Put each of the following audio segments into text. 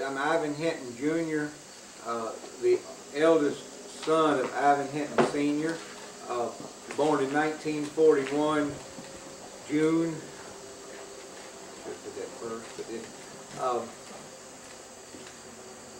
I'm Ivan Hinton Jr., the eldest son of Ivan Hinton Sr., born in 1941, June. Should have put that first, but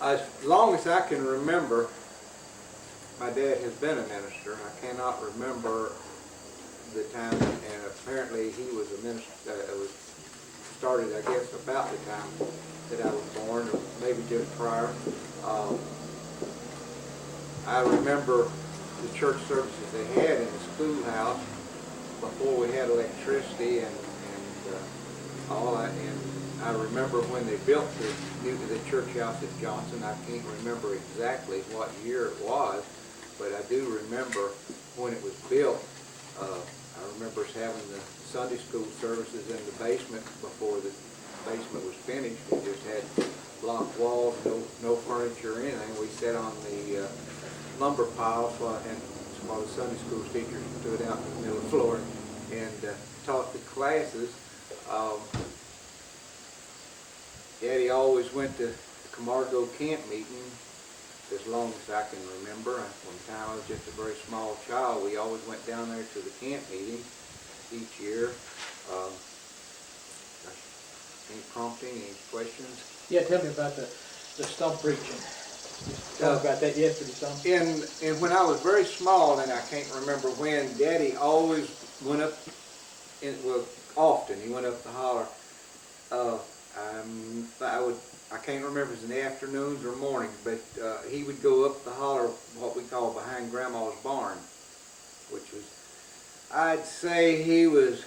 as long as I can remember, my dad has been a minister. I cannot remember the time, and apparently he was a minister. It was started, I guess, about the time that I was born, or maybe just prior. I remember the church services they had in the schoolhouse before we had electricity and all that. And I remember when they built the church house at Johnson. I can't remember exactly what year it was, but I do remember when it was built. I remember us having the Sunday school services in the basement before the basement was finished. We just had block walls, no furniture or anything. We sat on the lumber piles while the Sunday school teachers stood out in the middle of the floor and taught the classes. Daddy always went to the Camargo camp meeting as long as I can remember. One time I was just a very small child. We always went down there to the camp meeting each year. Any prompting, any questions? Yeah, tell me about the stump preaching. Talk about that yesterday, Stump. And when I was very small, and I can't remember when, Daddy always went up, often he went up the holler. I can't remember if it was in the afternoons or mornings, but he would go up the holler, what we call behind Grandma's barn, which was, I'd say he was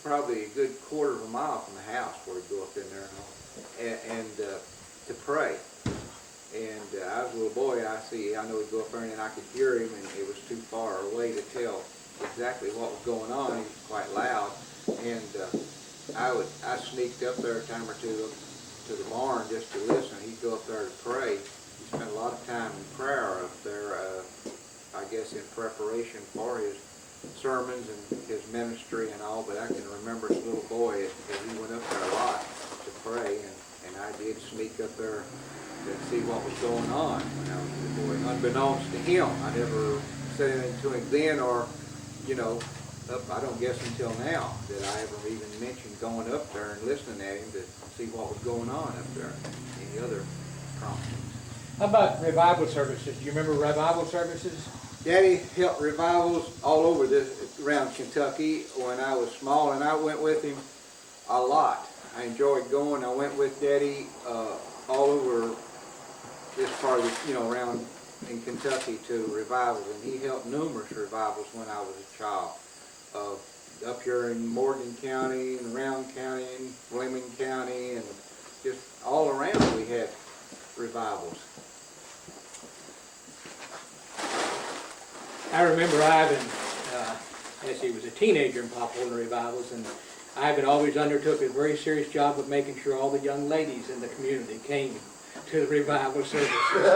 probably a good quarter of a mile from the house where he'd go up in there and to pray. And I was a little boy. I know he'd go up there and I could hear him, and it was too far away to tell exactly what was going on. He was quite loud, and I sneaked up there a time or two to the barn just to listen. He'd go up there to pray. He spent a lot of time in prayer up there, I guess in preparation for his sermons and his ministry and all, but I can remember as a little boy that he went up there a lot to pray, and I did sneak up there to see what was going on when I was a little boy. Unbeknownst to him, I never said anything to him then, or, I don't guess until now that I ever even mentioned going up there and listening at him to see what was going on up there. Any other promptings? How about revival services? Do you remember revival services? Daddy helped revivals all over around Kentucky when I was small, and I went with him a lot. I enjoyed going. I went with Daddy all over this part of around in Kentucky to revivals, and he helped numerous revivals when I was a child. Up here in Morgan County and Round County and Fleming County, and just all around we had revivals. I remember Ivan, as he was a teenager in Papaw revivals, and Ivan always undertook a very serious job of making sure all the young ladies in the community came to the revival services. It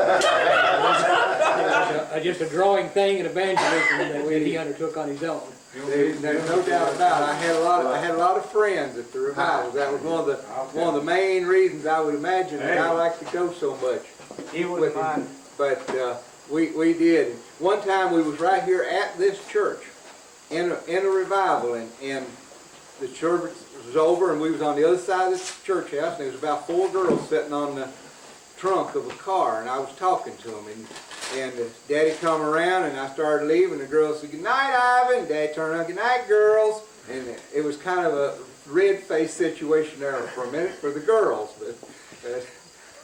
was just a drawing thing in evangelism that he undertook on his own. There's no doubt about it. I had a lot of friends at the revivals. That was one of the main reasons I would imagine that I like to go so much. He wouldn't mind. But we did. One time we was right here at this church in a revival, and the church was over, and we was on the other side of this church house, and there was about 4 girls sitting on the trunk of a car, and I was talking to them, and Daddy come around, and I started leaving. The girls said, "Good night, Ivan." Daddy turned around, "Good night, girls." And it was kind of a red-faced situation there for a minute for the girls, but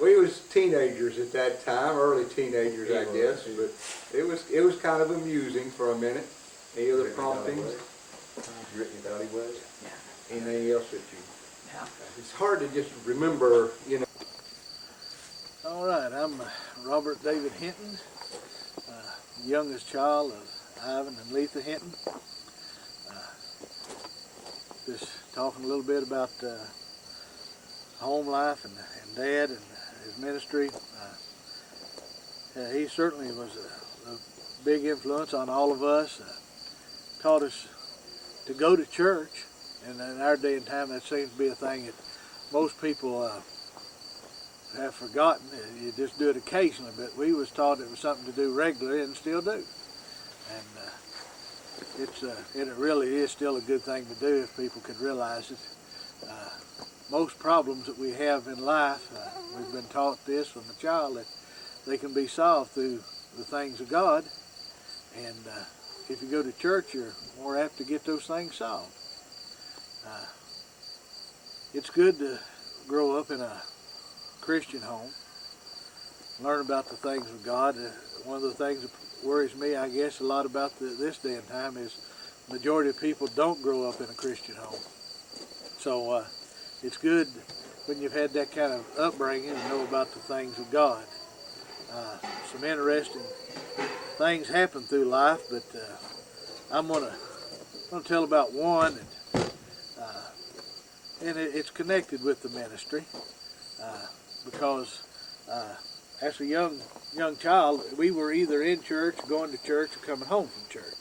we was teenagers at that time, early teenagers, I guess. But it was kind of amusing for a minute. Any other promptings? Ricky thought he was. Anything else that you? It's hard to just remember, All right, I'm Robert David Hinton, youngest child of Ivan and Letha Hinton. Just talking a little bit about home life and Dad and his ministry. He certainly was a big influence on all of us. Taught us to go to church, and in our day and time that seems to be a thing that most people have forgotten. You just do it occasionally, but we was taught it was something to do regularly and still do. And it really is still a good thing to do if people could realize it. Most problems that we have in life, we've been taught this from a child, that they can be solved through the things of God. And if you go to church, you're more apt to get those things solved. It's good to grow up in a Christian home, learn about the things of God. One of the things that worries me, I guess, a lot about this day and time is the majority of people don't grow up in a Christian home. So it's good when you've had that kind of upbringing to know about the things of God. Some interesting things happen through life, but I'm gonna tell about one, and it's connected with the ministry because as a young child, we were either in church, going to church, or coming home from church.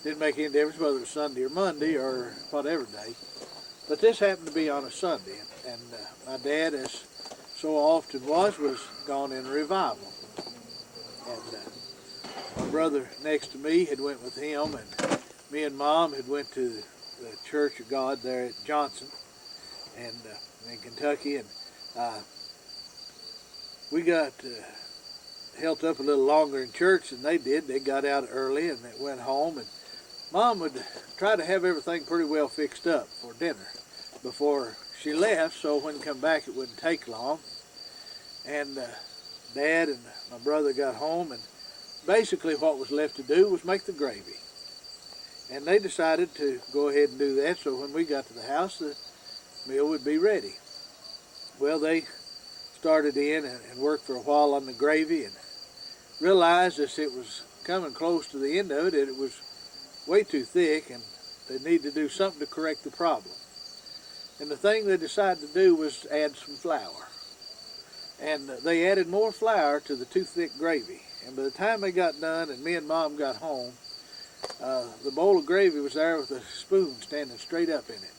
Didn't make any difference whether it was Sunday or Monday or whatever day. But this happened to be on a Sunday, and my dad, as so often was gone in a revival. And my brother next to me had went with him, and me and Mom had went to the Church of God there at Johnson, and in Kentucky, and we got held up a little longer in church than they did. They got out early and they went home, and Mom would try to have everything pretty well fixed up for dinner before she left, so when come back it wouldn't take long. And Dad and my brother got home, and basically what was left to do was make the gravy. And they decided to go ahead and do that, so when we got to the house, the meal would be ready. Well, they started in and worked for a while on the gravy, and realized as it was coming close to the end of it, that it was way too thick, and they needed to do something to correct the problem. And the thing they decided to do was add some flour. And they added more flour to the too thick gravy. And by the time they got done and me and Mom got home, the bowl of gravy was there with a spoon standing straight up in it.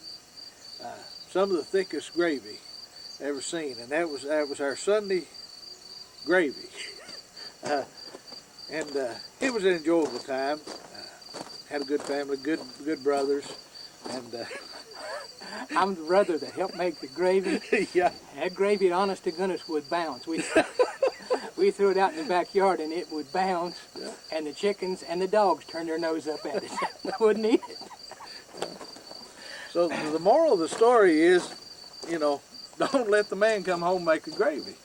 Some of the thickest gravy ever seen, and that was our Sunday gravy. And it was an enjoyable time. Had a good family, good brothers, and I'm the brother that helped make the gravy. yeah. That gravy, honest to goodness, would bounce. We threw it out in the backyard and it would bounce, and the chickens and the dogs turned their nose up at it. They wouldn't eat it. So the moral of the story is, don't let the man come home and make the gravy.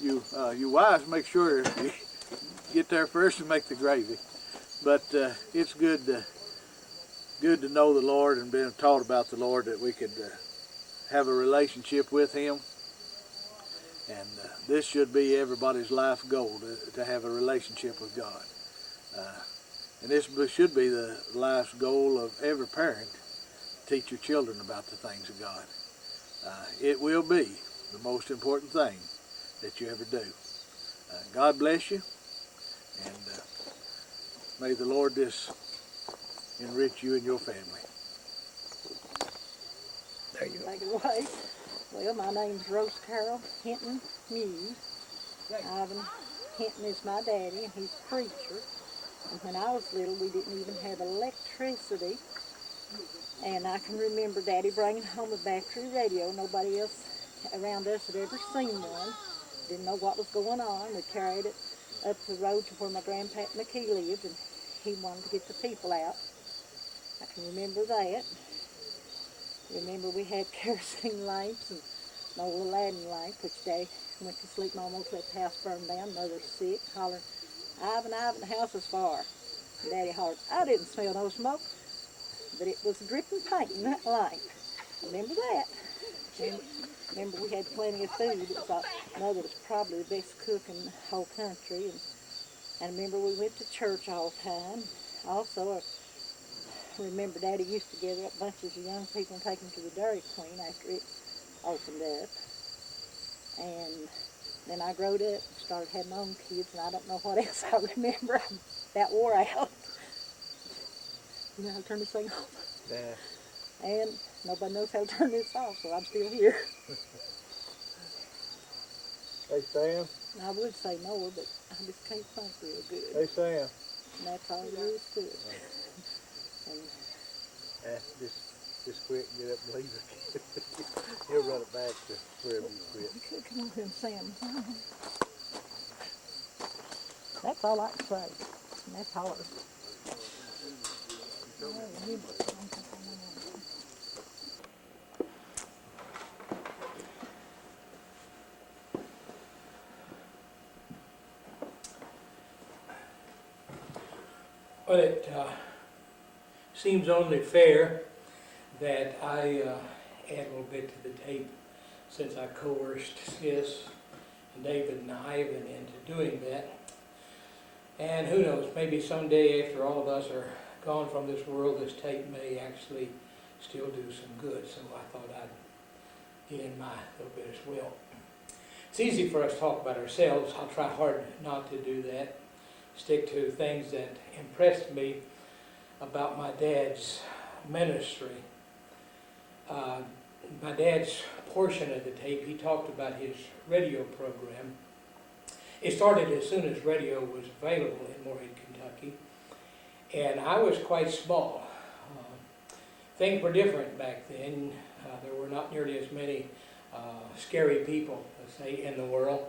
You wives, make sure you get there first and make the gravy. But it's good to know the Lord and being taught about the Lord, that we could have a relationship with Him. And this should be everybody's life goal, to have a relationship with God. And this should be the life's goal of every parent, teach your children about the things of God. It will be the most important thing that you ever do. God bless you, and may the Lord just enrich you and your family. There you go. Take it away. Well, my name's Rose Carol Hinton Muse. Ivan Hinton is my daddy, and he's a preacher. And when I was little, we didn't even have electricity. And I can remember Daddy bringing home a battery radio. Nobody else around us had ever seen one. Didn't know what was going on. We carried it up the road to where my grandpa McKee lived, and he wanted to get the people out. I can remember that. Remember we had kerosene lamps and an old Aladdin lamp, which Daddy went to sleep and almost let the house burn down. Mother's sick, hollering, Ivan, the house is fire. And Daddy hollered, I didn't smell no smoke, but it was dripping paint in that lamp. Remember that? And remember we had plenty of food. It was like Mother was probably the best cook in the whole country. And remember we went to church all the time. Also, remember Daddy used to gather up bunches of young people and take them to the Dairy Queen after it opened up. And then I growed up and started having my own kids, and I don't know what else I remember. I'm about wore out. You know how to turn this thing off? Yeah. And Nobody knows how to turn this off, so I'm still here. Hey, Sam. I would say more, but I just can't think real good. Hey, Sam. And that's all there is to it. And Just quit and get up and leave it. He'll run it back to wherever you quit. you could come over and Sam. That's all I can say. And that's hard. Well, it seems only fair that I add a little bit to the tape, since I coerced Sis and David and Ivan into doing that. And who knows, maybe someday after all of us are gone from this world, this tape may actually still do some good. So I thought I'd get in my little bit as well. It's easy for us to talk about ourselves. I'll try hard not to do that. Stick to things that impressed me about my dad's ministry. My dad's portion of the tape, he talked about his radio program. It started as soon as radio was available in Morehead, Kentucky, and I was quite small. Things were different back then. There were not nearly as many scary people, let's say, in the world,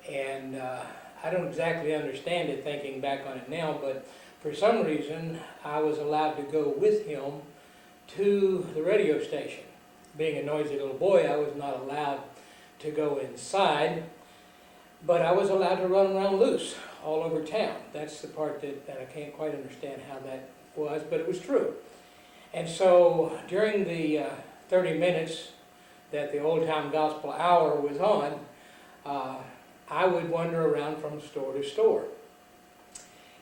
and I don't exactly understand it thinking back on it now, but for some reason I was allowed to go with him to the radio station. Being a noisy little boy, I was not allowed to go inside, but I was allowed to run around loose all over town. That's the part that I can't quite understand how that was, but it was true. And so during the 30 minutes that the Old Time Gospel Hour was on, I would wander around from store to store.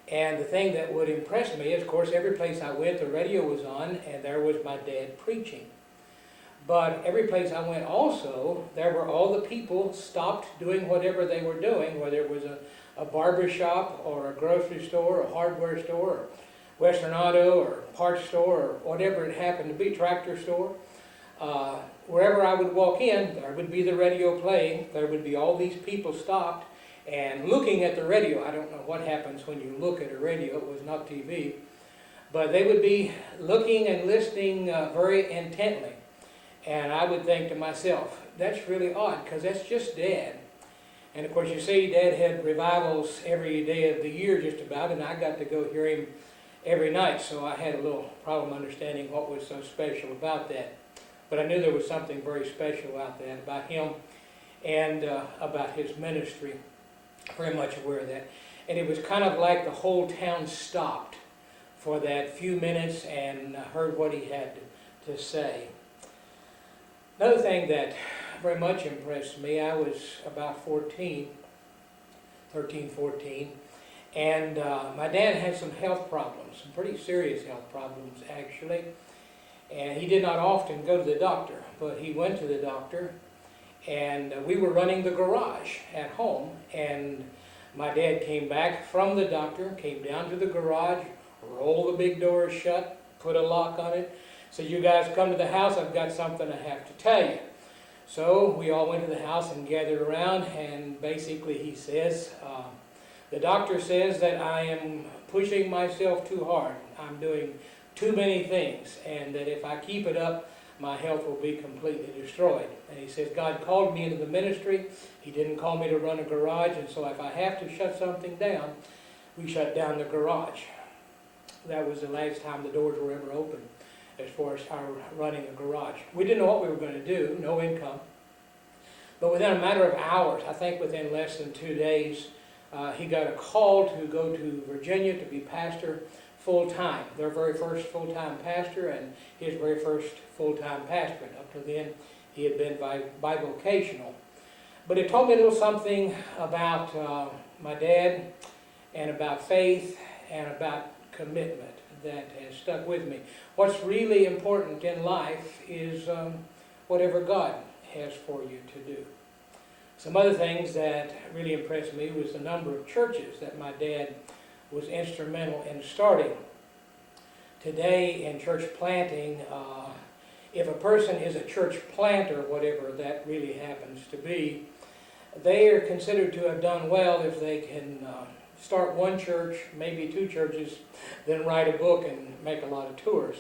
And the thing that would impress me is, of course, every place I went, the radio was on, and there was my dad preaching. But every place I went also, there were all the people stopped doing whatever they were doing, whether it was a barber shop or a grocery store, a hardware store, or Western Auto or parts store, or whatever it happened to be, tractor store. Wherever I would walk in, there would be the radio playing. There would be all these people stopped and looking at the radio. I don't know what happens when you look at a radio. It was not TV. But they would be looking and listening very intently. And I would think to myself, that's really odd, because that's just Dad. And of course, you see, Dad had revivals every day of the year just about, and I got to go hear him every night. So I had a little problem understanding what was so special about that. But I knew there was something very special about that, about him and about his ministry. Very much aware of that. And it was kind of like the whole town stopped for that few minutes and heard what he had to say. Another thing that very much impressed me, I was about 13, 14, and my dad had some health problems, some pretty serious health problems actually. And he did not often go to the doctor, but he went to the doctor, and we were running the garage at home, and my dad came back from the doctor, came down to the garage, rolled the big doors shut, put a lock on it, said, "You guys come to the house, I've got something I have to tell you." So we all went to the house and gathered around, and basically he says, the doctor says that I am pushing myself too hard. I'm doing too many things, and that if I keep it up, my health will be completely destroyed. And he says, God called me into the ministry. He didn't call me to run a garage, and so if I have to shut something down, we shut down the garage. That was the last time the doors were ever open as far as our running a garage. We didn't know what we were going to do, no income. But within a matter of hours, I think within less than 2 days, he got a call to go to Virginia to be pastor full-time, their very first full-time pastor and his very first full-time pastorate. Up to then, he had been bivocational. But it told me a little something about my dad and about faith and about commitment that has stuck with me. What's really important in life is whatever God has for you to do. Some other things that really impressed me was the number of churches that my dad was instrumental in starting. Today in church planting, if a person is a church planter, whatever that really happens to be, they are considered to have done well if they can start one church, maybe 2 churches, then write a book and make a lot of tours.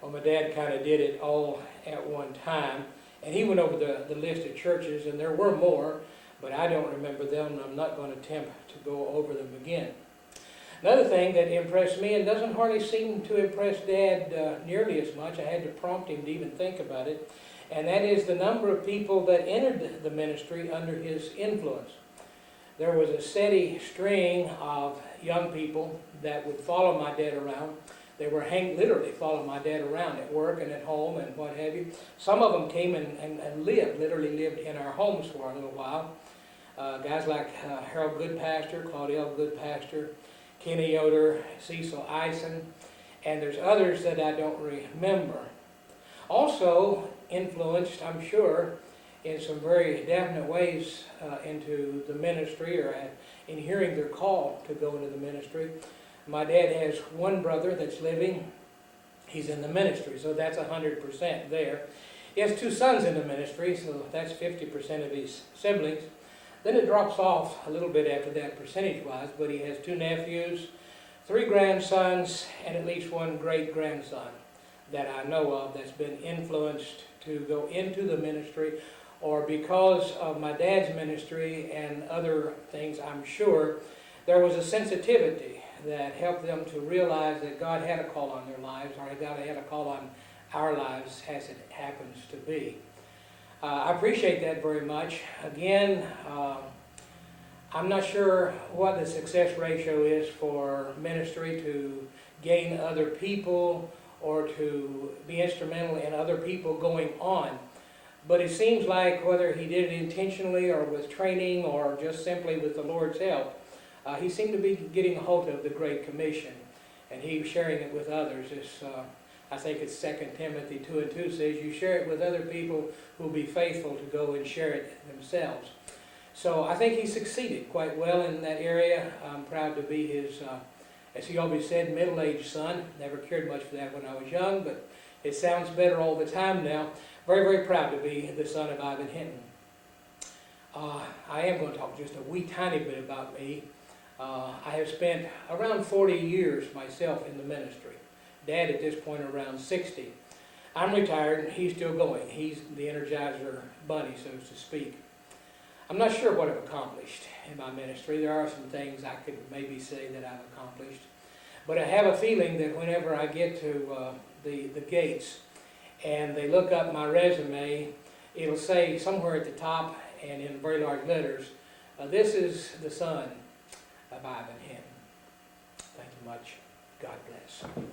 Well, my dad kind of did it all at one time, and he went over the list of churches, and there were more, but I don't remember them, and I'm not going to attempt to go over them again. Another thing that impressed me, and doesn't hardly seem to impress Dad nearly as much, I had to prompt him to even think about it, and that is the number of people that entered the ministry under his influence. There was a steady string of young people that would follow my dad around. They were literally following my dad around at work and at home and what have you. Some of them came and literally lived in our homes for a little while. Guys like Harold Goodpastor, Claudel Goodpastor, Kenny Yoder, Cecil Eisen, and there's others that I don't remember. Also influenced, I'm sure, in some very definite ways into the ministry, or in hearing their call to go into the ministry. My dad has one brother that's living. He's in the ministry, so that's 100% there. He has 2 sons in the ministry, so that's 50% of his siblings. Then it drops off a little bit after that percentage-wise, but he has 2 nephews, 3 grandsons, and at least 1 great-grandson that I know of that's been influenced to go into the ministry, or because of my dad's ministry and other things, I'm sure, there was a sensitivity that helped them to realize that God had a call on their lives, or God had a call on our lives as it happens to be. I appreciate that very much. Again, I'm not sure what the success ratio is for ministry to gain other people or to be instrumental in other people going on. But it seems like whether he did it intentionally or with training or just simply with the Lord's help, he seemed to be getting a hold of the Great Commission, and he was sharing it with others. I think it's 2 Timothy 2:2 says, you share it with other people who will be faithful to go and share it themselves. So I think he succeeded quite well in that area. I'm proud to be his, as he always said, middle-aged son. Never cared much for that when I was young, but it sounds better all the time now. Very, very proud to be the son of Ivan Hinton. I am going to talk just a wee tiny bit about me. I have spent around 40 years myself in the ministry. Dad at this point around 60. I'm retired and he's still going. He's the Energizer bunny, so to speak. I'm not sure what I've accomplished in my ministry. There are some things I could maybe say that I've accomplished. But I have a feeling that whenever I get to the gates and they look up my resume, it'll say somewhere at the top and in very large letters, this is the son of Ivan Hinton. Thank you much. God bless.